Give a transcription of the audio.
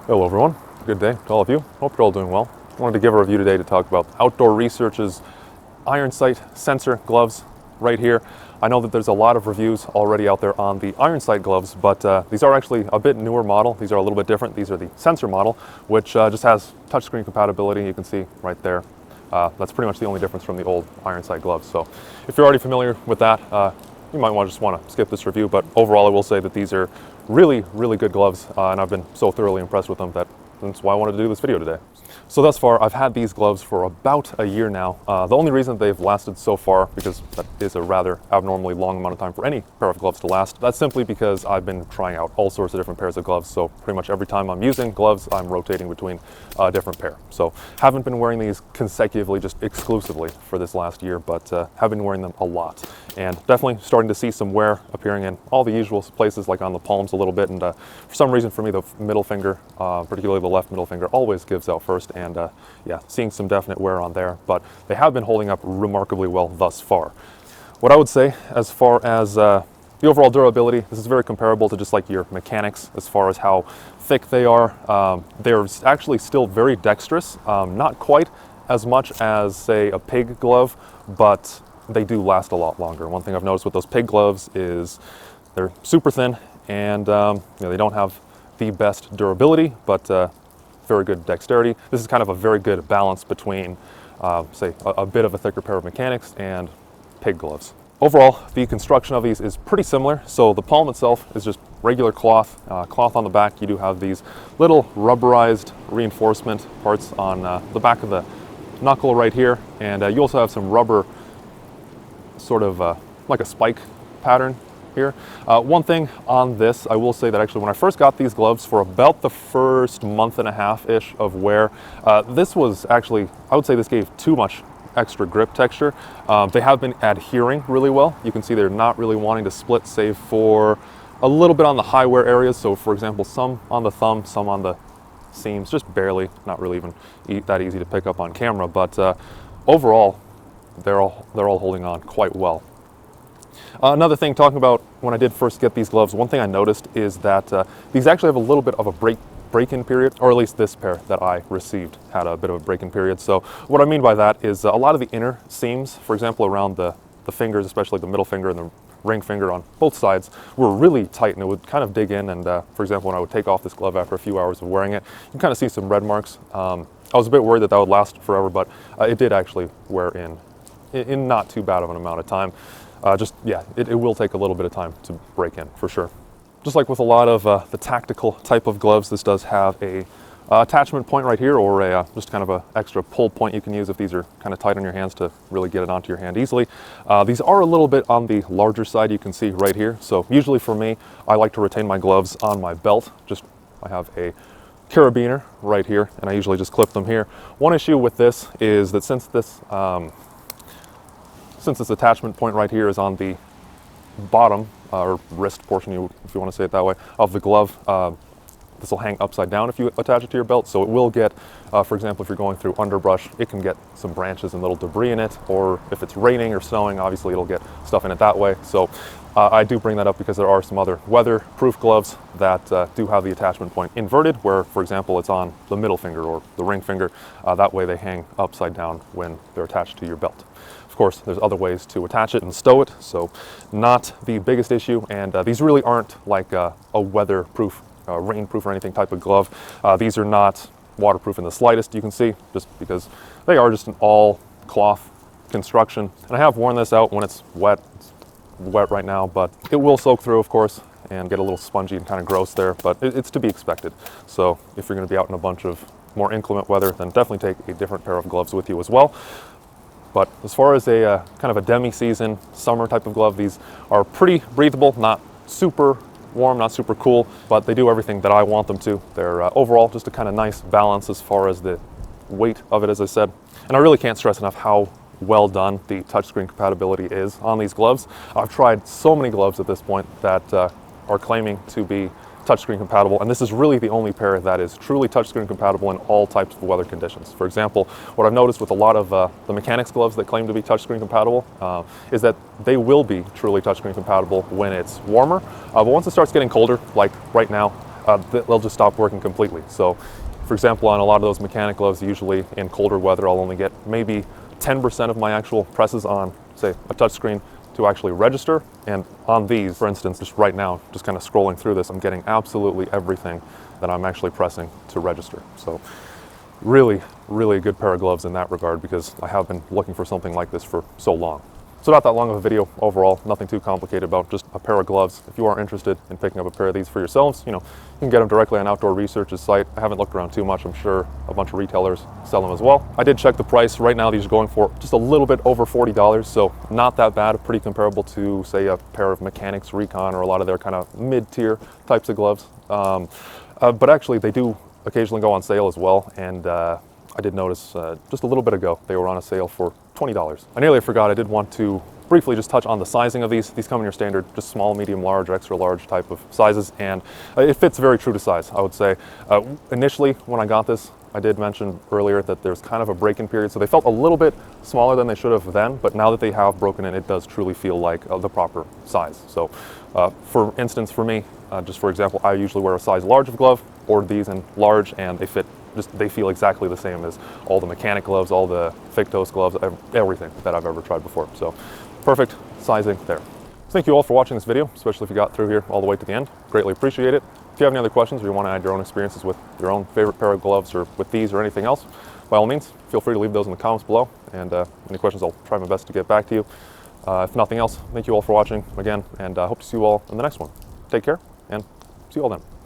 Hello everyone, good day to all of you. Hope you're all doing well. I wanted to give a review today to talk about Outdoor Research's Ironsight sensor gloves right here. I know that there's a lot of reviews already out there on the Ironsight gloves, but these are actually a bit newer model. These are a little bit different. These are the sensor model, which just has touchscreen compatibility. You can see right there. That's pretty much the only difference from the old Ironsight gloves. So if you're already familiar with that, you might just want to skip this review, but overall I will say that these are really good gloves, and I've been so thoroughly impressed with them that's why I wanted to do this video today. So thus far, I've had these gloves for about a year now. The only reason they've lasted so far, because that is a rather abnormally long amount of time for any pair of gloves to last, that's simply because I've been trying out all sorts of different pairs of gloves. So pretty much every time I'm using gloves, I'm rotating between a different pair. So haven't been wearing these consecutively, just exclusively for this last year, but have been wearing them a lot. And definitely starting to see some wear appearing in all the usual places, like on the palms a little bit. And for some reason for me, the middle finger, particularly the left middle finger, always gives out first. And yeah, seeing some definite wear on there, but they have been holding up remarkably well thus far. What I would say as far as the overall durability, this is very comparable to just like your mechanics as far as how thick they are. They're actually still very dexterous, not quite as much as say a pig glove, but they do last a lot longer. One thing I've noticed with those pig gloves is they're super thin, and they don't have the best durability, but very good dexterity. This is kind of a very good balance between, say, a bit of a thicker pair of mechanics and pig gloves. Overall, the construction of these is pretty similar. So the palm itself is just regular cloth. Cloth on the back. You do have these little rubberized reinforcement parts on the back of the knuckle right here, and you also have some rubber, sort of like a spike pattern here. One thing on this, I will say that actually when I first got these gloves, for about the first month and a half-ish of wear, this was actually, I would say this gave too much extra grip texture. They have been adhering really well. You can see they're not really wanting to split, save for a little bit on the high wear areas. So for example, some on the thumb, some on the seams, just barely, not really even that easy to pick up on camera, but overall, they're all holding on quite well. Another thing, talking about when I did first get these gloves, one thing I noticed is that these actually have a little bit of a break-in period, or at least this pair that I received had a bit of a break-in period. So what I mean by that is a lot of the inner seams, for example, around the fingers, especially the middle finger and the ring finger on both sides, were really tight, and it would kind of dig in. And for example, when I would take off this glove after a few hours of wearing it, you can kind of see some red marks. I was a bit worried that would last forever, but it did actually wear in not too bad of an amount of time. Yeah, it will take a little bit of time to break in, for sure. Just like with a lot of the tactical type of gloves, this does have a attachment point right here, or just kind of a extra pull point you can use if these are kind of tight on your hands to really get it onto your hand easily. These are a little bit on the larger side, you can see right here. So usually for me, I like to retain my gloves on my belt. I have a carabiner right here, and I usually just clip them here. One issue with this is that since this attachment point right here is on the bottom, or wrist portion, if you want to say it that way, of the glove, this will hang upside down if you attach it to your belt. So it will get, for example, if you're going through underbrush, it can get some branches and little debris in it, or if it's raining or snowing, obviously it'll get stuff in it that way. So I do bring that up because there are some other weather-proof gloves that do have the attachment point inverted, where, for example, it's on the middle finger or the ring finger. That way they hang upside down when they're attached to your belt. Of course, there's other ways to attach it and stow it, so not the biggest issue. And these really aren't like a weatherproof, rainproof or anything type of glove. These are not waterproof in the slightest, you can see, just because they are just an all cloth construction. And I have worn this out when it's wet. It's wet right now, but it will soak through, of course, and get a little spongy and kind of gross there, but it's to be expected. So if you're going to be out in a bunch of more inclement weather, then definitely take a different pair of gloves with you as well. But as far as a kind of a demi-season summer type of glove, these are pretty breathable, not super warm, not super cool, but they do everything that I want them to. They're overall just a kind of nice balance as far as the weight of it, as I said. And I really can't stress enough how well done the touchscreen compatibility is on these gloves. I've tried so many gloves at this point that are claiming to be touchscreen compatible, and this is really the only pair that is truly touchscreen compatible in all types of weather conditions. For example, what I've noticed with a lot of the mechanics gloves that claim to be touchscreen compatible is that they will be truly touchscreen compatible when it's warmer, but once it starts getting colder, like right now, they'll just stop working completely. So, for example, on a lot of those mechanic gloves, usually in colder weather, I'll only get maybe 10% of my actual presses on, say, a touchscreen to actually register. And on these, for instance, just right now, just kind of scrolling through this, I'm getting absolutely everything that I'm actually pressing to register. So really, really a good pair of gloves in that regard, because I have been looking for something like this for so long. So not that long of a video overall, nothing too complicated about just a pair of gloves. If you are interested in picking up a pair of these for yourselves, you can get them directly on Outdoor Research's site. I haven't looked around too much. I'm sure a bunch of retailers sell them as well. I did check the price. Right now these are going for just a little bit over $40, so not that bad, pretty comparable to, say, a pair of Mechanics Recon or a lot of their kind of mid-tier types of gloves. But actually they do occasionally go on sale as well, and I did notice just a little bit ago they were on a sale for $20. I nearly forgot, I did want to briefly just touch on the sizing of these. These come in your standard, just small, medium, large, extra large type of sizes, and it fits very true to size, I would say. Initially, when I got this, I did mention earlier that there's kind of a break-in period, so they felt a little bit smaller than they should have then, but now that they have broken in, it does truly feel like the proper size. So for instance, for me, just for example, I usually wear a size large of glove, ordered these in large, and they fit. They feel exactly the same as all the mechanic gloves, all the Fictos gloves, everything that I've ever tried before. So perfect sizing there. Thank you all for watching this video, especially if you got through here all the way to the end. Greatly appreciate it. If you have any other questions or you want to add your own experiences with your own favorite pair of gloves or with these or anything else, by all means, feel free to leave those in the comments below. And any questions, I'll try my best to get back to you. If nothing else, thank you all for watching again, and I hope to see you all in the next one. Take care, and see you all then.